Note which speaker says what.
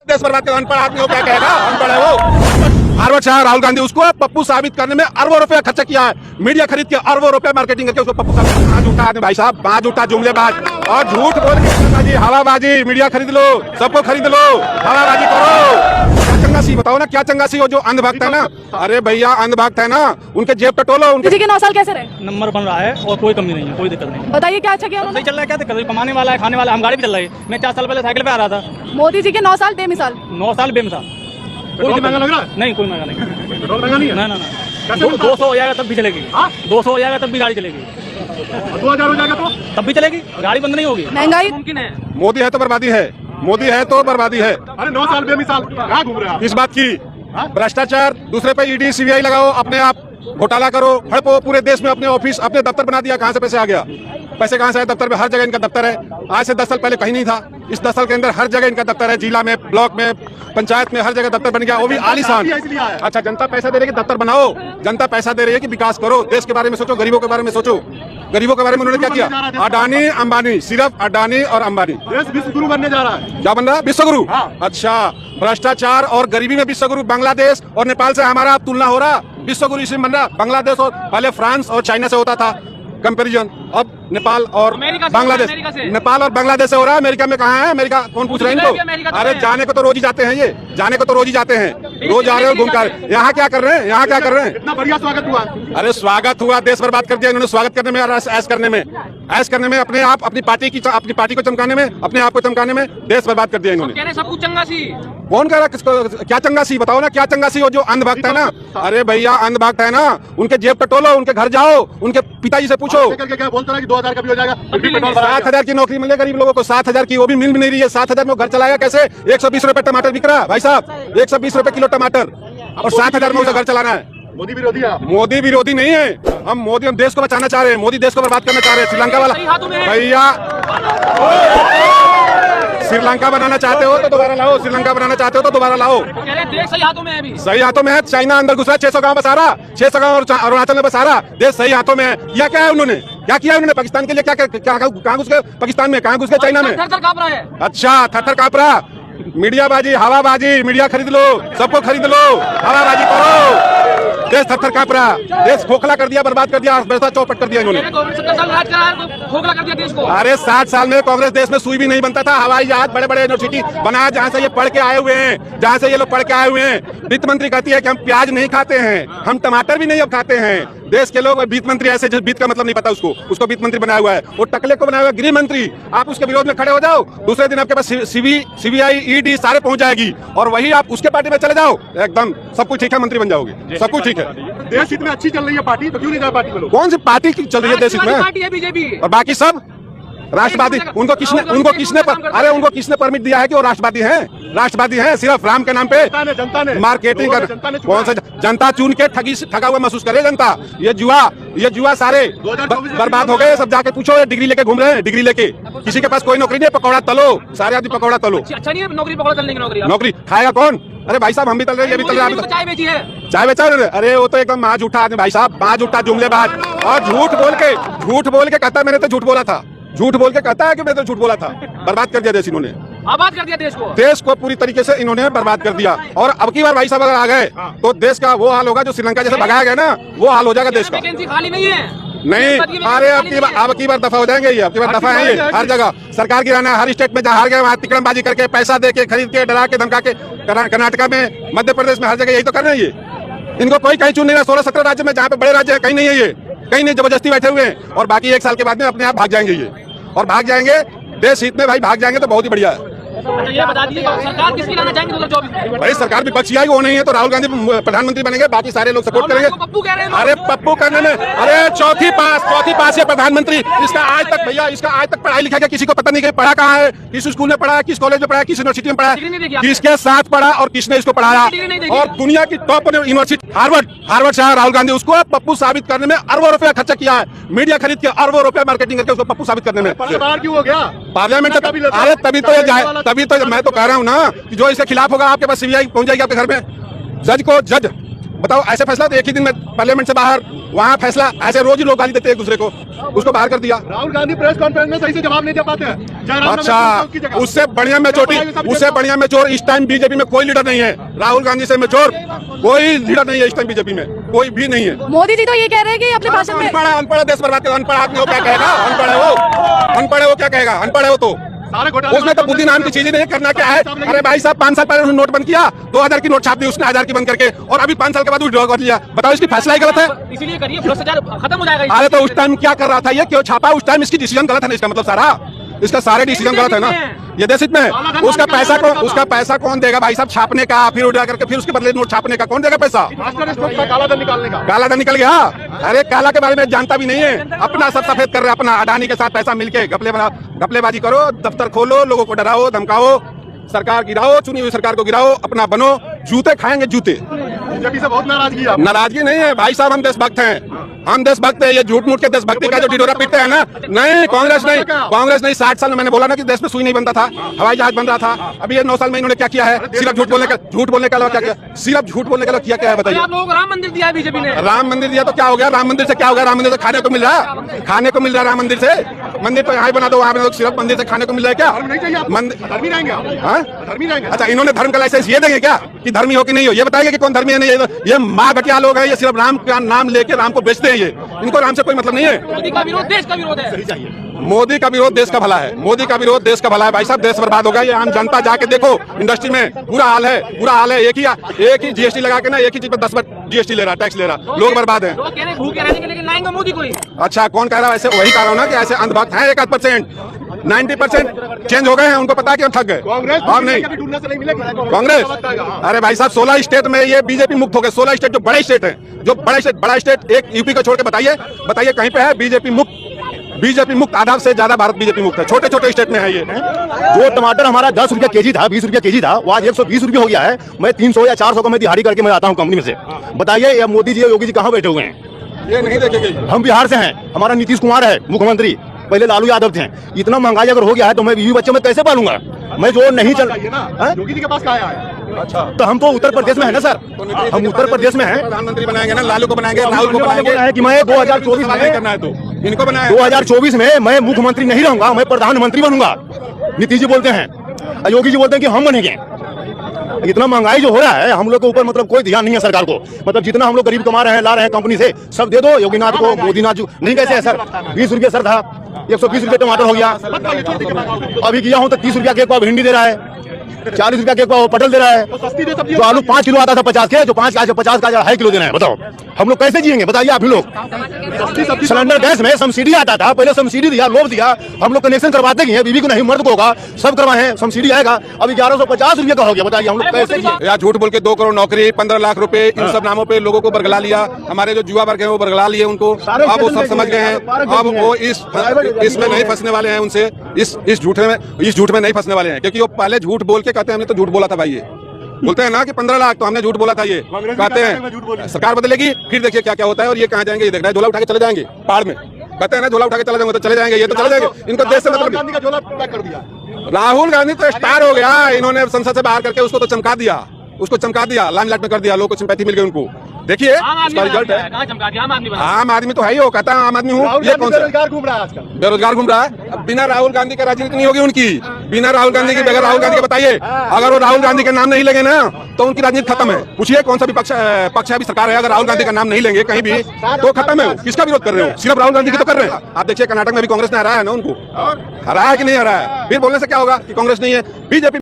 Speaker 1: देश बर्बाद कर अनपढ़ आदमी हो क्या कहेगा, अनपढ़ है वो। हार्वर्ड से राहुल गांधी, उसको पप्पू साबित करने में अरबों रुपया खर्चा किया है, मीडिया खरीद के अरबों रुपया मार्केटिंग करके उसको पप्पू साबित। बाज उठा आदमी भाई साहब, बाज उठा, जुमलेबाज और झूठ बोल के हवाबाजी, मीडिया खरीद लो, सबको खरीद लो, हवाबाजी करो। चंगासी बताओ ना, क्या चंगासी हो जो अंधभक्त है ना? अरे भैया अंधभक्त है ना, उनके जेब टटोलो।
Speaker 2: किसी के 9 साल कैसे रहे?
Speaker 3: नंबर बन रहा है और कोई कमी नहीं है, कोई दिक्कत नहीं।
Speaker 2: बताइए क्या अच्छा किया उन्होंने?
Speaker 3: सही चल रहा है, क्या दिक्कत है? कमाने वाला है, खाने वाला है, हम गाड़ी भी चल रही है। मैं 4 साल पहले साइकिल पे आ रहा था।
Speaker 2: मोदी जी के 9 साल बेमिसाल।
Speaker 3: 9 साल बेमिसाल।
Speaker 1: कोई महंगा लग रहा है?
Speaker 3: नहीं, कोई महंगा नहीं।
Speaker 1: पेट्रोल महंगा नहीं है?
Speaker 3: ना 200 हो जाएगा तब भी चलेगी। 200 हो जाएगा तब भी गाड़ी चलेगी।
Speaker 1: 2000 हो जाएगा तो
Speaker 3: तब भी चलेगी, गाड़ी बंद नहीं होगी।
Speaker 2: महंगाई
Speaker 3: मुमकिन है।
Speaker 1: मोदी है तो बर्बादी है, मोदी है तो बर्बादी है। अरे 9 साल बेमिसाल कहाँ घूम रहे हैं? इस बात की भ्रष्टाचार, दूसरे पे ईडी सीबीआई लगाओ, अपने आप घोटाला करो, हड़पो, पूरे देश में अपने ऑफिस, अपने दफ्तर बना दिया। कहाँ से पैसे आ गया? पैसे कहाँ से आए? दफ्तर में हर जगह इनका दफ्तर है। आज से 10 साल पहले कहीं नहीं था। इस 10 साल के अंदर हर जगह इनका दफ्तर है, जिला में, ब्लॉक में, पंचायत में, हर जगह दफ्तर बन गया, वो भी आलीशान। अच्छा, जनता पैसा दे रही है कि दफ्तर बनाओ? जनता पैसा दे रही है कि विकास करो, देश के बारे में सोचो, गरीबों के बारे में सोचो। गरीबों के बारे में उन्होंने क्या किया? अडानी अंबानी, सिर्फ अडानी और अंबानी। देश विश्वगुरु बनने जा रहा है। क्या बन रहा है? विश्वगुरु। अच्छा, भ्रष्टाचार और गरीबी में विश्वगुरु। बांग्लादेश और नेपाल से हमारा अब तुलना हो रहा, विश्वगुरु इसी बन रहा। बांग्लादेश और पहले फ्रांस और चाइना से होता था कंपैरिजन, अब नेपाल और बांग्लादेश, नेपाल और बांग्लादेश से हो रहा है। अमेरिका में कहाँ है? अमेरिका कौन पूछ रहे हैं इनको? अरे जाने को तो रोज ही जाते हैं, ये जाने को तो रोज ही जाते हैं, रोज आ रहे हो घूम कर। यहाँ क्या कर रहे हैं? यहाँ क्या कर रहे हैं? इतना बढ़िया स्वागत हुआ। अरे स्वागत हुआ, देश बर्बाद कर दिया इन्होंने स्वागत करने में और ऐश करने में, अपने आप अपनी पार्टी को चमकाने में, अपने आप को चमकाने में देश बर्बाद कर दिया इन्होंने।
Speaker 3: सब कुछ चंगासी।
Speaker 1: कौन कह रहा? किसको क्या चंगासी? बताओ ना, क्या चंगासी हो जो अंधभक्त है ना? अरे भैया अंधभक्त है ना, उनके जेब टटोलो, उनके घर जाओ, उनके पिताजी से पूछो। क्या बोलते हैं कि 2000 का भी हो जाएगा? 7,000 की नौकरी मिले गरीब लोगों को, 7,000 की, वो भी मिल भी नहीं रही है। 7,000 में घर चलाएगा कैसे? 120 रुपए टमाटर बिक रहा है भाई साहब, 120 रुपए किलो टमाटर, और 7,000 में उसे घर चलाना है। मोदी विरोधी है? मोदी विरोधी नहीं है हम देश को बचाना चाह रहे हैं, मोदी देश को बर्बाद करना चाह रहे हैं। श्रीलंका वाला भैया, श्रीलंका बनाना चाहते हो तो दोबारा लाओ, श्रीलंका बनाना चाहते हो तो दोबारा लाओ।
Speaker 3: देश सही हाथों में है अभी।
Speaker 1: सही हाथों में है। चाइना अंदर घुस रहा है, 600 गांव बसा रहा, 600 गांव और अरुणाचल में बसा रहा। देश सही हाथों में है। या क्या है उन्होंने? क्या किया उन्होंने पाकिस्तान के लिए? क्या कहाँ घुस गए पाकिस्तान में? कहाँ घुस गए चाइना में?
Speaker 3: थर-थर काँप रहा है।
Speaker 1: अच्छा, थर-थर काँप रहा। मीडियाबाजी, हवाबाजी, मीडिया खरीद लो, सबको खरीद लो, हवाबाजी करो। देश थर-थर काँप रहा, देश खोखला कर दिया, बर्बाद कर दिया, अर्थव्यवस्था चौपट कर दिया इन्होंने।
Speaker 3: खोखला कर दिया देश को।
Speaker 1: अरे 60 साल में कांग्रेस देश में सुई भी नहीं बनता था। हवाई जहाज, बड़े बड़े यूनिवर्सिटी बनाया जहाँ से ये पढ़ के आए हुए हैं, जहाँ से ये लोग पढ़ के आए हुए हैं। वित्त मंत्री कहती है कि हम प्याज नहीं खाते हैं, हम टमाटर भी नहीं अब खाते हैं। देश के लोग, वित्त मंत्री ऐसे, वित्त का मतलब नहीं पता उसको वित्त मंत्री बनाया हुआ है। वो टकले को बनाया हुआ गृह मंत्री। आप उसके विरोध में खड़े हो जाओ, दूसरे दिन आपके पास सीबीआई, ईडी सारे पहुंच जाएगी, और वही आप उसके पार्टी में चले जाओ, एकदम सब कुछ ठीक है, मंत्री बन जाओगे, सब कुछ ठीक है। देश हित में अच्छी चल रही है पार्टी, तो क्यों नहीं जाए पार्टी में लोग? कौन सी पार्टी चल रही है देश हित में?
Speaker 3: पार्टी है बीजेपी, और
Speaker 1: बाकी सब राष्ट्रवादी। उनको किसने परमिट दिया है कि वो राष्ट्रवादी हैं? राष्ट्रवादी हैं सिर्फ राम के नाम पे जनता ने मार्केटिंग कर। कौन सा जनता चुन के ठगा हुआ महसूस करे जनता? ये जुआ सारे बर्बाद हो गए। सब जाके पूछो, ये डिग्री लेके घूम रहे हैं, डिग्री लेके। किसी के पास कोई नौकरी नहीं है, पकौड़ा तलो, सारे आदमी पकौड़ा तलो।
Speaker 3: अच्छा नहीं है नौकरी, पकौड़ा तलने की नौकरी
Speaker 1: खाएगा कौन? अरे भाई साहब हम भी तल रहे हैं, ये भी तल रहे हैं।
Speaker 3: चाय बेची है,
Speaker 1: चाय बेचा रहे? अरे वो तो एकदम माँ झूठा आदमी भाई साहब, माँ झूठा, जुमलेबाज और झूठ बोल के कहता है मैंने तो झूठ बोला था, झूठ बोल के कहता है कि मैंने तो झूठ बोला था। बर्बाद कर दिया देश इन्होंने,
Speaker 3: आबाद कर दिया देश को पूरी
Speaker 1: तरीके से इन्होंने बर्बाद कर दिया। और अब की बार भाई साहब अगर आ गए तो देश का वो हाल होगा जो श्रीलंका जैसे भगाया गया ना, वो हाल हो जाएगा देश का।
Speaker 3: खाली नहीं है।
Speaker 1: नहीं, अरे अब की बार दफा हो जाएंगे ये, अब की बार दफा है ये। हर जगह सरकार गिराना, हर स्टेट में जहाँ हार गए वहाँ तिकड़मबाजी करके, पैसा दे के, खरीद के, डरा के, धमका के। कर्नाटका में, मध्य प्रदेश में, हर जगह यही तो कर रहे हैं ये। इनको कोई कहीं चुन नहीं रहा। 16-17 राज्य में जहाँ पे बड़े राज्य है, कहीं नहीं है ये, कहीं नहीं, जबरदस्ती बैठे हुए हैं। और बाकी 1 साल के बाद में अपने आप भाग जाएंगे ये, और भाग जाएंगे देश हित में भाई, भाग जाएंगे तो बहुत ही बढ़िया है।
Speaker 3: ये बता दीजिए सरकार किसकी लाना चाहेंगे 2024 में?
Speaker 1: भाई सरकार विपक्षी आई, वो नहीं है तो राहुल गांधी प्रधानमंत्री बनेंगे, बाकी सारे लोग सपोर्ट करेंगे।
Speaker 3: पप्पू कह रहे हैं।
Speaker 1: अरे पप्पू करने में, अरे चौथी पास है प्रधानमंत्री। इसका आज तक भैया, इसका आज तक पढ़ाई लिखा किसी को पता नहीं, पढ़ा कहाँ है, किस स्कूल में पढ़ा है, किस कॉलेज में पढ़ा है, किस यूनिवर्सिटी में पढ़ा है, किसके साथ पढ़ा और किसने इसको पढ़ाया। और दुनिया की टॉप यूनिवर्सिटी हार्वर्ड से राहुल गांधी, उसको पप्पू साबित करने में अरबों रुपया खर्चा किया है, मीडिया खरीद के अरबों रुपया मार्केटिंग करके उसको पप्पू साबित करने में। क्यों हो गया पार्लियामेंट? अरे तभी तो मैं तो कह रहा हूँ ना कि जो इसके खिलाफ होगा आपके पास सीबीआई पहुंच जाएगी आपके घर में। जज बताओ ऐसे फैसला तो एक ही दिन में पार्लियामेंट से बाहर, वहाँ फैसला ऐसे रोज ही लोग गाली देते हैं एक दूसरे को, उसको बाहर कर दिया।
Speaker 4: राहुल गांधी प्रेस कॉन्फ्रेंस में सही से जवाब नहीं दे पाते हैं।
Speaker 1: अच्छा, उससे बढ़िया मेचोर इस टाइम बीजेपी में कोई लीडर नहीं है। राहुल गांधी से मेचोर कोई लीडर नहीं है इस टाइम बीजेपी में, कोई भी नहीं है।
Speaker 2: मोदी जी तो ये कह रहे हैं कि अपने भाषण में
Speaker 1: अनपढ़ है, देश बर्बाद कर, अनपढ़ आदमी वो क्या कहेगा? अनपढ़ है वो क्या कहेगा? अनपढ़ है वो तो उसमें तो बुद्धि नाम की चीज ही नहीं। करना क्या है? अरे भाई साहब 5 साल पहले उन्होंने नोट बंद किया, 2000 की नोट छाप दी उसने 1000 की बंद करके, और अभी 5 साल के बाद विड्रॉ कर लिया। बताओ इसकी फैसला ही गलत है।
Speaker 3: इसीलिए करिए, भ्रष्टाचार खत्म हो जाएगा।
Speaker 1: अरे तो उस टाइम क्या कर रहा था? ये क्यों छापा? उस टाइम इसकी डिसीजन गलत है ना, इसका मतलब सारा इसका सारे डिसीजन गलत है ना। ये देश हित में है। उसका पैसा कौन देगा भाई साहब? छापने का, फिर उड़ा करके फिर उसके बदले नोट छापने का कौन देगा पैसा?
Speaker 4: काला धन निकालने का।
Speaker 1: काला धन निकल गया। अरे काला के बारे में जानता भी नहीं है, अपना सब सफेद कर रहे हैं। अपना अडानी के साथ पैसा मिलके घपलेबाजी करो, दफ्तर खोलो, लोगों को डराओ धमकाओ, सरकार गिराओ, चुनी हुई सरकार को गिराओ, अपना बनो, जूते खाएंगे जूते।
Speaker 4: बीजेपी से बहुत नाराजगी है।
Speaker 1: नाराजगी नहीं है भाई साहब, हम देशभक्त हैं, हम देशभक्त है। ये झूठ मूठ के देशभक्ति का जो ढिढोरा पीटते हैं ना, नहीं कांग्रेस नहीं 60 साल में मैंने बोला ना कि देश में सुई नहीं बनता था, हवाई जहाज बन रहा था। अभी ये 9 साल में इन्होंने क्या किया है? सिर्फ झूठ बोलने का अलावा क्या किया? सिर्फ झूठ बोलने के अलावा किया क्या है बताइए?
Speaker 3: आप लोगों को राम मंदिर दिया है बीजेपी ने।
Speaker 1: राम मंदिर दिया तो क्या हो गया? राम मंदिर से क्या हो गया? राम मंदिर से खाने को मिल रहा है, खाने को मिल रहा है राम मंदिर से। मंदिर तो यहाँ बना दो, वहाँ बना दो, सिर्फ मंदिर से खाने को मिल रहा है क्या?
Speaker 4: धर्मी रहेंगे धर्मी रहेंगे।
Speaker 1: अच्छा, इन्होंने धर्म का लाइसेंस ये देंगे क्या कि धर्मी हो कि नहीं हो? ये बताइए कि कौन धर्मी है नहीं है? ये माँ बटिया लोग हैं, ये सिर्फ राम का नाम लेके राम को बेचते हैं। ये इनको राम से कोई मतलब नहीं है।
Speaker 3: मोदी का विरोध देश का विरोध है।
Speaker 1: मोदी का विरोध देश का भला है, मोदी का विरोध देश का भला है। भाई साहब देश बर्बाद होगा। ये आम जनता जाके देखो, इंडस्ट्री में बुरा हाल है। एक ही जीएसटी लगा के ना, एक ही चीज पर 10 बार जीएसटी ले रहा, टैक्स ले रहा, लोग बर्बाद हैं।
Speaker 3: लोग कह रहे हैं भूखे रहने के लिए लाएंगे मोदी को ही।
Speaker 1: अच्छा, कौन कह रहा है? ऐसे वही कह रहा हूं ना कि ऐसे अंधभक्त हैं 1-8%, 90% चेंज हो गए हैं। उनको पता है कि हम थक गए और नहीं कांग्रेस। अरे भाई साहब 16 स्टेट में ये बीजेपी मुक्त हो गए। 16 स्टेट जो बड़े स्टेट है, बड़ा स्टेट एक यूपी को छोड़ के बताइए कहीं पे है बीजेपी मुक्त? आधा से ज्यादा भारत बीजेपी मुक्त है, छोटे छोटे स्टेट में है ये।
Speaker 5: जो टमाटर हमारा 10 रुपया केजी था, 20 रुपया केजी था, वो आज 120 रुपया हो गया है। मैं 300 या 400 को मैं दिहाड़ी करके मैं आता हूँ कंपनी में से। बताइए ये मोदी जी योगी जी कहाँ बैठे हुए हैं?
Speaker 1: ये नहीं देखेंगे।
Speaker 5: हम बिहार से हैं, हमारा नीतीश कुमार है मुख्यमंत्री, पहले लालू यादव थे। इतना महंगाई अगर हो गया है तो मैं बीवी बच्चे में कैसे पालूंगा? मैं जो नहीं चल
Speaker 4: योगी जी के पास कहाँ है?
Speaker 1: अच्छा,
Speaker 5: तो हम तो उत्तर प्रदेश में है ना सर, हम उत्तर प्रदेश में हैं।
Speaker 1: प्रधानमंत्री बनाएंगे ना, लालू को बनाएंगे, राहुल को बनाएंगे
Speaker 5: कि मैं 2024 में
Speaker 1: करना है तो इनको बनाया।
Speaker 5: 2024 में मैं मुख्यमंत्री नहीं रहूंगा, मैं प्रधानमंत्री बनूंगा। नीतीश जी बोलते हैं, योगी जी बोलते हैं कि हम बनेंगे। इतना महंगाई जो हो रहा है हम लोग के ऊपर, मतलब कोई ध्यान नहीं है सरकार को। मतलब जितना हम लोग गरीब कमा रहे हैं, ला रहे हैं कंपनी से, सब दे दो योगीनाथ को, मोदीनाथ जी नहीं। कैसे है सर? 20 रुपये सर था, 120 रुपये टमाटर हो गया। अभी किया हूँ तो 30 रुपया के एक पाव भिंडी दे रहा है, 40 रुपया के एक पाव पटल दे रहा है। जो आलू 5 किलो आता था 50 के, जो 50 का 2.5 किलो देना है। बताओ हम लोग कैसे जिएंगे? बताइए आप ही लोग। सिलेंडर गैस में सब्सिडी आता था, पहले सब्सिडी दिया, लोभ दिया, हम लोग कनेक्शन करवाते हैं, बीवी को नहीं मर्द को होगा, सब करवाए, सब्सिडी आएगा। अभी 1150 रुपये का हो गया। बताइए हम लोग कैसे जिए?
Speaker 1: या झूठ बोल के 2 करोड़ नौकरी, 15 लाख रुपए, इन सब नामों पे लोगों को बरगला लिया। हमारे जो युवा वर्ग है वो बरगला लिए उनको। अब वो सब समझ गए हैं, अब वो इसमें नहीं फंसने वाले हैं। उनसे इस झूठ में नहीं फंसने वाले हैं, क्योंकि वो पहले झूठ बोल के कहते हैं हमने तो झूठ बोला था भाई। ये बोलते हैं ना कि 15 लाख तो हमने झूठ बोला था। ये कहते हैं सरकार बदलेगी फिर देखिए क्या क्या होता है। और ये कहाँ जाएंगे? ये देख रहे हैं, झोला उठा के चले जाएंगे पहाड़ में। कहते हैं ना झोला उठा के चले जाएंगे, तो चले जाएंगे। ये तो चले जाएंगे, इनको देश से मतलब
Speaker 4: गांधी का झोला पैक कर दिया।
Speaker 1: राहुल गांधी तो स्टार हो गया। इन्होंने संसद से बाहर करके उसको तो चमका दिया, लाइमलाइट में कर दिया। लोगों को सिंपैथी मिल गई उनको। देखिए इसका रिजल्ट है। आम आदमी तो है ही, वो कहता है आम आदमी हूँ। ये कौन सा
Speaker 4: बेरोजगार घूम रहा है आजकल?
Speaker 1: बेरोजगार घूम रहा है। अब बिना राहुल गांधी के राजनीति नहीं होगी उनकी, बिना राहुल गांधी के, बगैर राहुल गांधी के। बताइए अगर वो राहुल गांधी के नाम नहीं लेंगे ना तो उनकी राजनीति खत्म है। पूछिए कौन सा भी पक्ष है भी सरकार है, अगर राहुल गांधी का नाम नहीं लेंगे कहीं भी तो खत्म है। किसका विरोध कर रहे हो? सिर्फ राहुल गांधी की तो कर रहे हैं। आप देखिए कर्नाटक में भी कांग्रेस ने हराया है ना उनको, हराया कि नहीं हराया? फिर बोलने से क्या होगा कि कांग्रेस नहीं है? बीजेपी